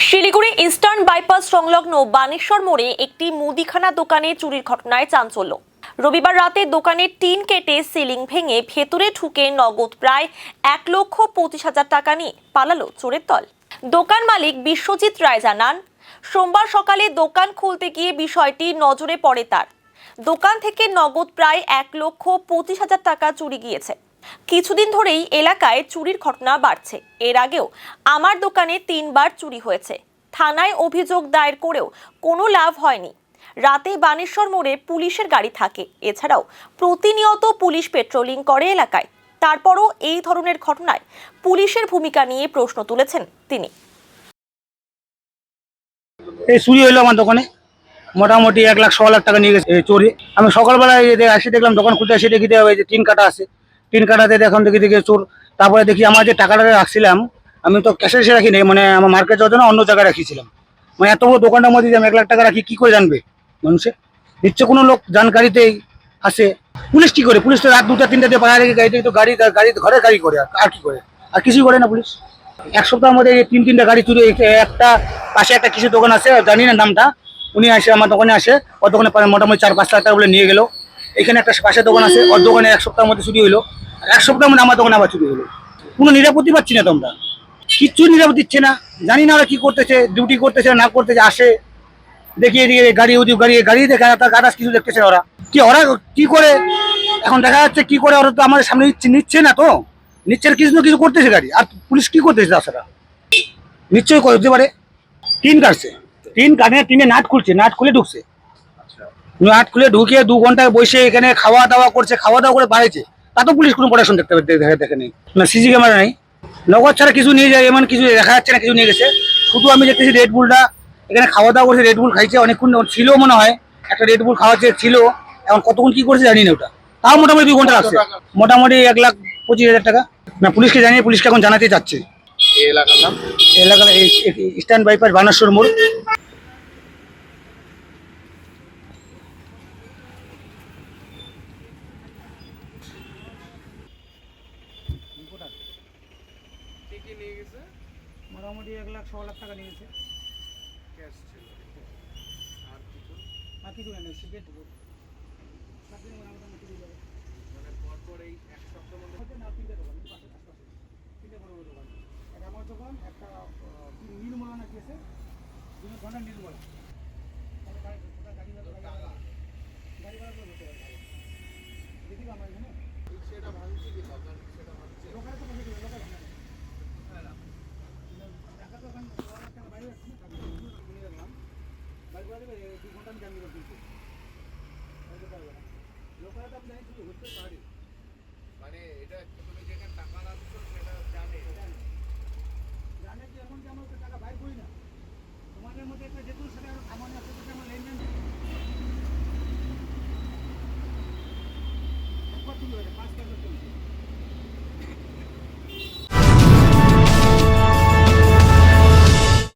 Siliguri eastern bypass সংলগ্ন বানেশ্বর মোড়ে একটি মুদিখানা দোকানে চুরির ঘটনায় চাঞ্চল্য। রবিবার রাতে দোকানের টিন কেটে সিলিং ভেঙে ভেতরে ঢুকে নগদ প্রায় 1,25,000 টাকা নিয়ে পালালো চোরের দল। দোকান মালিক বিশ্বজিৎ রায় জানান, সোমবার সকালে দোকান খুলতে গিয়ে বিষয়টি নজরে পড়ে তার। দোকান থেকে নগদ প্রায় 1,25,000 টাকা চুরি গিয়েছে। কিছুদিন ধরেই এলাকায় চুরির ঘটনা বাড়ছে। এর আগেও আমার দোকানে 3 বার চুরি হয়েছে। থানায় অভিযোগ দায়ের করেও কোনো লাভ হয়নি। রাতে বানেশ্বর মোড়ে পুলিশের গাড়ি থাকে। এছাড়াও প্রতিনিয়ত পুলিশ পেট্রোলিং করে এলাকায়। তারপরও এই ধরনের ঘটনায় পুলিশের ভূমিকা নিয়ে প্রশ্ন তুলেছেন তিনি। এই চুরি হইলো আমার দোকানে, মোটামুটি 1,00,000 টাকা নিয়ে গেছে চোরে। আমি সকালবেলায় আসি, দেখলাম দোকান খুলতে আসি, দেখি যে টিন কাটা আছে। টিন কাটাতে এখন দেখি চোর। তারপরে দেখি আমার যে টাকাটা রাখছিলাম, আমি তো ক্যাশে এসে রাখিনি, মানে আমার মার্কেট যাওয়ার জন্য অন্য জায়গায় রাখিছিলাম। মানে এত বড় দোকানটার মধ্যে যে আমি 1,00,000 টাকা রাখি, কি করে জানবে মানুষে? নিশ্চয় কোনো লোক জানকারিতেই আসে। পুলিশ কি করে? পুলিশ তো রাত 2টা 3টাতে পাড়া রেখে গাড়ি তো গাড়ি ঘরে গাড়ি করে, আর কি করে? আর কিছুই করে না পুলিশ। এক সপ্তাহের মধ্যে 3-3টা গাড়ি চুরি। একটা পাশে একটা কিছু দোকান আছে, জানি না নামটা, উনি আসে আমার দোকানে আসে, ওর দোকানে মোটামুটি 4-5 লাখ টাকা বলে নিয়ে গেল। এখানে একটা পাশে দোকান আছে, ওর দোকানে 1 সপ্তাহের মধ্যে চুরি হলো। আর 1 সপ্তাহের মধ্যে আমার দোকানে আবার চুরি হলো। কোনো নিরাপত্তি পাচ্ছি না, তোমরা কিচ্ছু নিরাপত্তি দিচ্ছে না। জানি না ওরা কি করতেছে, ডিউটি করতেছে না করতেছে। আসে দেখি এদিকে গাড়ি ওদিকে গাড়ি দেখা তার গাড়াস কিছু দেখতেছে। ওরা কি করে এখন দেখা যাচ্ছে কি করে? ওরা তো আমাদের সামনে নিচ্ছে না, তো নিচ্ছে কিছু না কিছু করতেছে গাড়ি। আর পুলিশ কি করতেছে তাছাড়া? নিশ্চয়ই করতে পারে। টিন কাটছে, টিন কাটে, টিনে নাট খুলছে, নাট খুলে ঢুকছে। নাট খুলে ঢুকিয়ে 2 ঘন্টা বসে এখানে খাওয়া দাওয়া করছে, খাওয়া দাওয়া করে বাড়াইছে। তা তো পুলিশ কোনো প্রোটেকশন দেখে নেই না, সিসি ক্যামেরা নেই। নগদ ছাড়া কিছু নিয়ে যায় এমন কিছু দেখা যাচ্ছে না, কিছু নিয়ে গেছে। শুধু আমি দেখতেছি রেড বুলটা এখানে খাওয়া দাওয়া করছে, রেড বুল খাইছে, অনেকক্ষণ ছিল মনে হয়, একটা রেড বুল খাওয়াচ্ছে ছিল। এখন কতক্ষণ কি করছে জানি না ওটা। তাও মোটামুটি 2 ঘন্টা লাগছে। মোটামুটি 1,25,000 টাকা। না, পুলিশকে জানিয়ে, পুলিশকে এখন জানাতে চাচ্ছে। এই এলাকার নাম? এলাকার ইস্টার্ন বাইপাস বানেশ্বর মোড়। মোটামুটি 1,00,000 টাকা নিয়ে গেছে। আর কিছু নেই, সিগারেট আমার দোকান একটা নীলমলা নাকি আছে, ঘন্টা নীলমলা গাড়ি ভাড়া করে বসে দেখি আমার এখানে সেটা ভাঙছে কি লোকাল তো বসে লোকাল টাকা তো ওখানে বাইরে আসছে না, কিনে রাখলাম বাড়ি ভাড়া দেবে 2 ঘন্টা আমি জানি কিন্তু লোকাল তো আপনি জানি হচ্ছে পারি। মানে এটা তুমি যেখানে টাকা রাখছো সেটা জানে যে এখন যে আমরা টাকা বাইর করি না, তোমাদের মধ্যে একটা যেহেতু সেটা আমার আমার লেনদেন একবার চলে 5 টাকা চলছে।